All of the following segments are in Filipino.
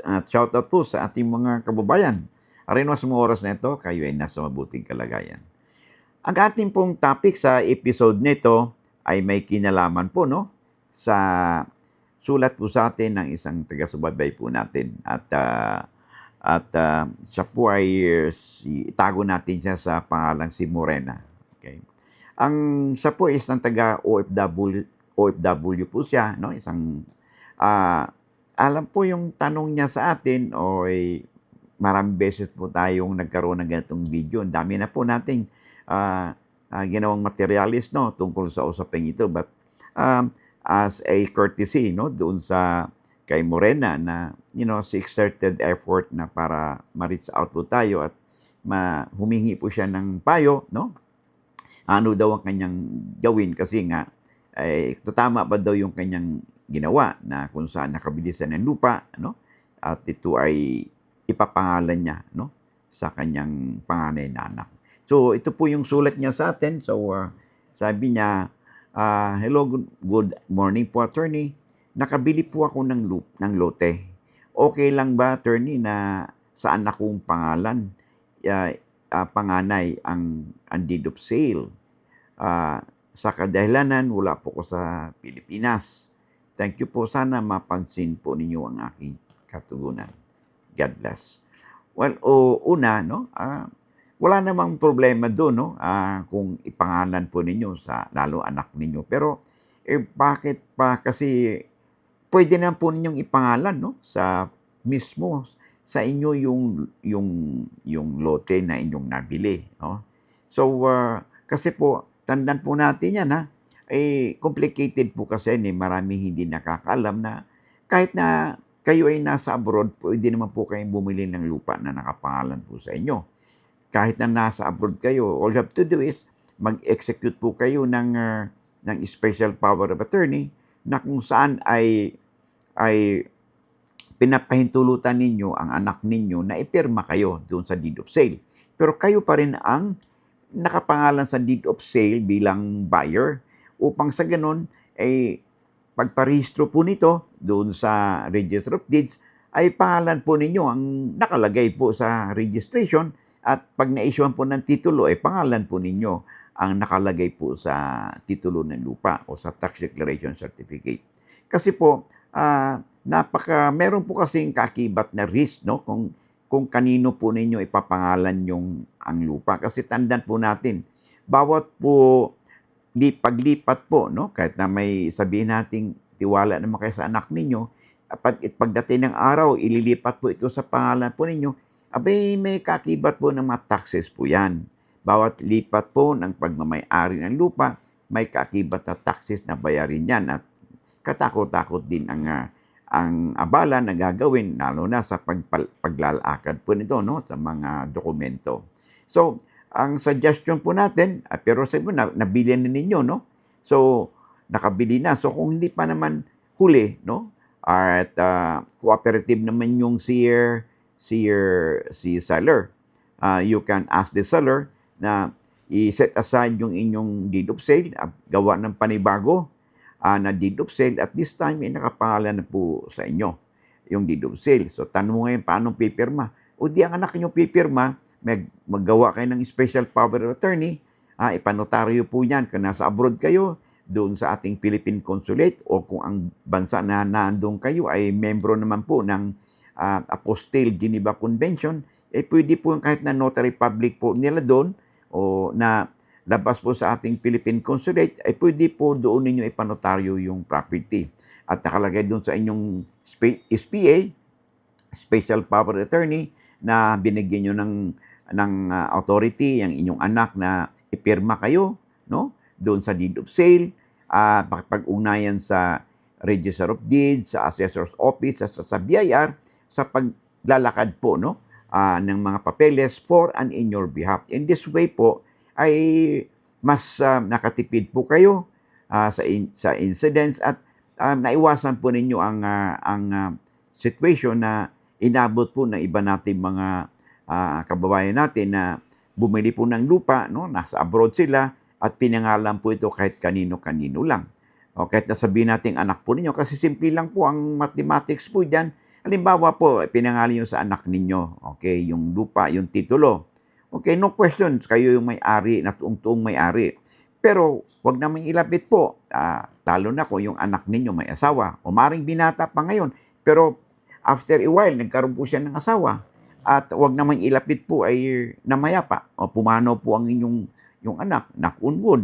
At shoutout po sa ating mga kababayan. Arino sa mga oras na ito, kayo ay nasa mabuting kalagayan. Ang ating pong topic sa episode nito ay may kinalaman po sa sulat po sa atin ng isang taga-subaybay po natin. Siya po ay itago natin siya sa pangalang si Morena. Okay. Siya po is ng taga-OFW po siya, isang alam po yung tanong niya sa atin maraming beses po tayong nagkaroon ng ganitong video. Ang dami na po nating ginawang materialis tungkol sa usaping ito. But as a courtesy doon sa kay Morena na si exerted effort na para ma-reach out po tayo at humingi po siya ng payo, ano daw ang kanyang gawin kasi nga tama ba daw yung kanyang ginawa na kung saan nakabilisan ng lupa, at ito ay ipapangalan niya sa kanyang panganay na anak. So ito po yung sulat niya sa atin. So sabi niya, hello, good morning po, attorney. Nakabili po ako ng lote. Okay lang ba, attorney, na sa anak kong pangalan, panganay ang deed of sale? Sa kadahilanan, wala po ko sa Pilipinas. Thank you po. Sana mapansin po ninyo ang aking katugunan. God bless. Well, una, wala namang problema doon, kung ipangalan po ninyo sa lalo anak ninyo. Pero, bakit pa? Kasi, pwede na po ninyong ipangalan, sa mismo sa inyo yung lote na inyong nabili, So, kasi po, tandaan po natin yan, complicated po kasi marami hindi nakakaalam na kahit na kayo ay nasa abroad, pwede naman po kayong bumili ng lupa na nakapangalan po sa inyo. Kahit na nasa abroad kayo, all you have to do is mag-execute po kayo ng special power of attorney na kung saan ay pinapahintulutan ninyo ang anak ninyo na ipirma kayo doon sa deed of sale. Pero kayo pa rin ang nakapangalan sa deed of sale bilang buyer upang sa ganun pagparehistro po nito doon sa Register of Deeds ay pangalan po ninyo ang nakalagay po sa registration at pag na-issuean po ng titulo ay pangalan po ninyo ang nakalagay po sa titulo ng lupa o sa tax declaration certificate. Kasi po meron po kasing kakibat na risk kung kanino po ninyo ipapangalan ang lupa. Kasi tandaan po natin, bawat po paglipat po, kahit na may sabihin nating tiwala naman kayo sa anak ninyo, pagdating ng araw, ililipat po ito sa pangalan po ninyo, may kakibat po ng mga taxes po yan. Bawat lipat po ng pagmamay-ari ng lupa, may kakibat na taxes na bayarin yan. At katakot-takot din ang abala na gagawin, lalo na sa paglalakad po nito sa mga dokumento. So, ang suggestion po natin, pero sabi mo, nabili na ninyo, So, nakabili na. So, kung hindi pa naman huli, at cooperative naman yung si seller, you can ask the seller na i-set aside yung inyong deed of sale, gawa ng panibago na deed of sale. At this time, nakapangalan na po sa inyo yung deed of sale. So, tanong mo ngayon, paano pipirma? O di ang anak nyo pipirma, maggawa kayo ng special power of attorney, ipanotaryo po yan kung nasa abroad kayo, doon sa ating Philippine Consulate, o kung ang bansa na naandun kayo ay membro naman po ng Apostille Geneva Convention, pwede po kahit na notary public po nila doon, o na labas po sa ating Philippine Consulate, pwede po doon ninyo ipanotaryo yung property. At nakalagay doon sa inyong SPA, Special Power of Attorney, na binigyan nyo ng authority, ang inyong anak na ipirma kayo, doon sa deed of sale, makipag-ugnayan sa Register of Deeds, sa Assessor's Office, sa BIR, sa paglalakad po, ng mga papeles for and in your behalf. In this way po, ay mas nakatipid po kayo sa incidents at naiwasan po ninyo ang situation na inabot po ng iba nating mga kababayan natin na bumili po ng lupa, nasa abroad sila at pinangalan po ito kahit kanino-kanino lang. O kahit nasabihin natin anak po ninyo, kasi simple lang po ang mathematics po dyan. Halimbawa po, pinangalan niyo sa anak ninyo, okay, yung lupa, yung titulo. Okay, no questions, kayo yung may-ari na tuong-tuong may-ari. Pero 'wag namang ilapit po, lalo na kung yung anak ninyo may asawa o maaaring binata pa ngayon, pero after a while nagkaroon po siya ng asawa at 'wag namang ilapit po ay namayapa o pumanaw po ang inyong yung anak, knock on wood.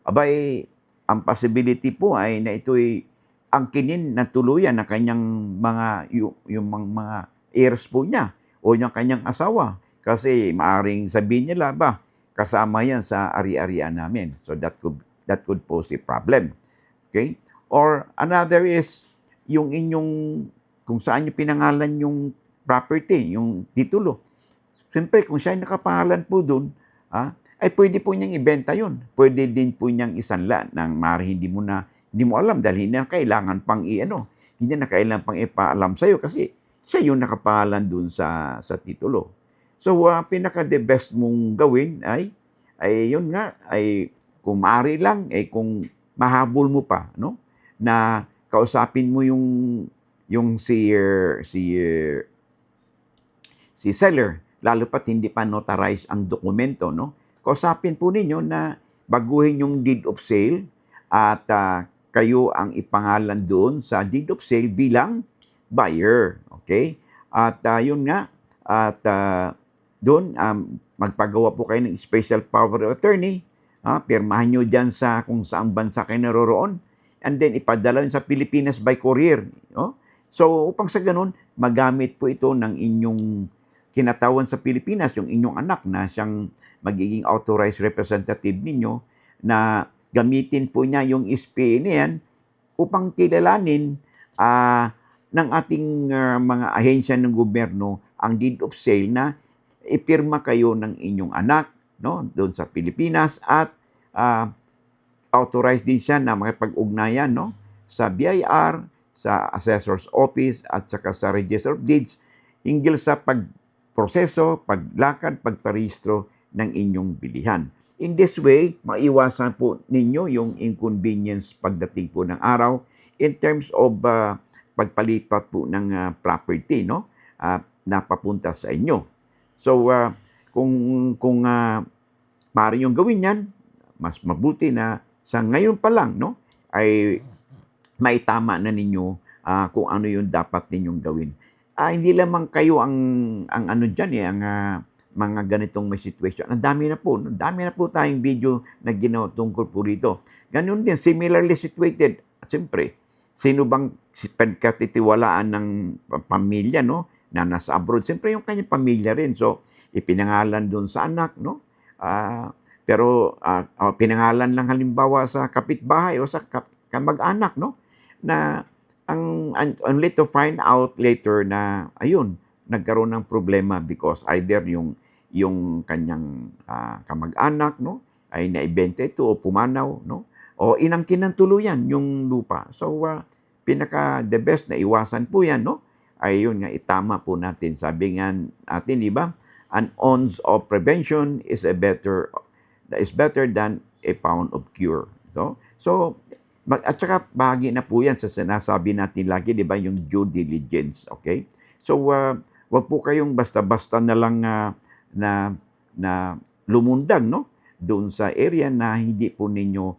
Aba'y ang possibility po ay na ito'y angkinin na tuluyan ng kanyang yung mga heirs po niya o yung kanyang asawa. Kasi maaaring sabihin nila, "Ba, kasama yan sa ari-arian namin." So that could pose a problem. Okay? Or another is yung inyong kung saan niyo pinangalan yung property, yung titulo. Siyempre kung siya ay nakapangalan po dun, ay pwede po niyang ibenta yun. Pwede din po niyang isanla ng maaari hindi mo alam dahil hindi na kailangan pang hindi na kailangan pang ipaalam sa'yo kasi siya yung nakapangalan dun sa titulo. So, pinaka-the best mong gawin ay yun nga, ay kung maaari lang, kung mahabol mo pa, no? Na kausapin mo yung si seller, lalo pat hindi pa notarized ang dokumento, no? Kausapin po ninyo na baguhin yung deed of sale at kayo ang ipangalan doon sa deed of sale bilang buyer. Okay? At yun nga, at doon magpagawa po kayo ng special power of attorney. Pirmahan nyo dyan sa kung saan bansa kayo naroroon. And then ipadala yun sa Pilipinas by courier. No? So upang sa ganun, magamit po ito ng inyong kinatawan sa Pilipinas, yung inyong anak na siyang magiging authorized representative ninyo, na gamitin po niya yung SPA na yan upang kilalanin ng ating mga ahensya ng gobyerno ang deed of sale na ipirma kayo ng inyong anak, no, doon sa Pilipinas at authorized din siya na makipag-ugnayan, no, sa BIR, sa Assessor's Office at saka sa Register of Deeds hinggil sa pagproseso, paglakad, pagparehistro ng inyong bilihan. In this way, maiwasan po ninyo yung inconvenience pagdating po ng araw in terms of pagpalipat po ng property, no, na papunta sa inyo. So, kung maaari niyong gawin yan, mas mabuti na sa ngayon pa lang, no, ay maitama na ninyo kung ano yung dapat ninyong gawin. Hindi lamang kayo ang ano dyan ang mga ganitong may situation. Ang dami na po. Dami na po tayong video na ginawa tungkol po rito. Ganun din, similarly situated. Siyempre, sino bang pagkatitiwalaan ng pamilya, no, na nasa abroad? Siyempre, yung kanyang pamilya rin. So, ipinangalan doon sa anak, no? Pero pinangalan lang halimbawa sa kapitbahay o sa kamag-anak, no? Na only to find out later na ayun, nagkaroon ng problema because either yung kanyang kamag-anak, no, ay naibenta ito o pumanaw, no, o inangkin ng tuluyan yung lupa. So the best na iwasan po yan, no, ay yun nga, itama po natin. Sabi nga natin, di ba, an ounce of prevention is better than a pound of cure. So at saka bahagi na po yan sa sinasabi natin lagi, di ba, yung due diligence, okay? So, wag po kayong basta-basta na lang na lumundag, no, doon sa area na hindi po ninyo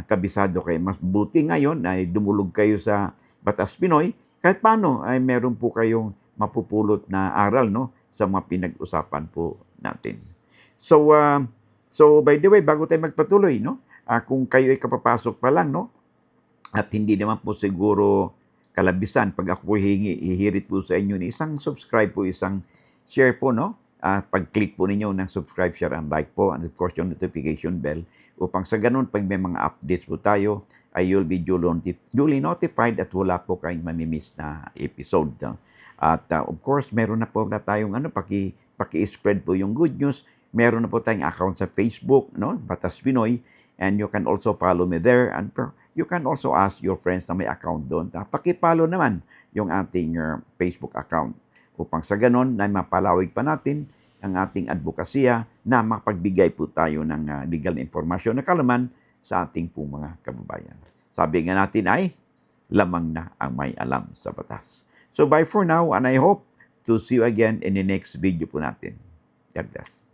kabisado kayo. Mas buti ngayon ay dumulog kayo sa Batas Pinoy, kahit paano ay meron po kayong mapupulot na aral, no, sa mga pinag-usapan po natin. So, by the way, bago tayo magpatuloy, no, kung kayo ay kapapasok pa lang, no, at hindi naman po siguro kalabisan, pag ako po hihirit po sa inyo ni isang subscribe po, isang share po, no? Pag-click po ninyo ng subscribe, share, and like po, and of course yung notification bell, upang sa ganun, pag may mga updates po tayo, ay you'll be duly notified at wala po kayong mamimiss na episode. No? At of course, meron na po tayong paki-spread po yung good news. Meron na po tayong account sa Facebook, no? Batas Pinoy, and you can also follow me there, and you can also ask your friends na may account doon. Paki-follow naman yung ating Facebook account upang sa ganon na mapalawig pa natin ang ating advokasya na makapagbigay po tayo ng legal informasyon na kalaman sa ating po mga kababayan. Sabi nga natin ay lamang na ang may alam sa batas. So bye for now and I hope to see you again in the next video po natin. God bless.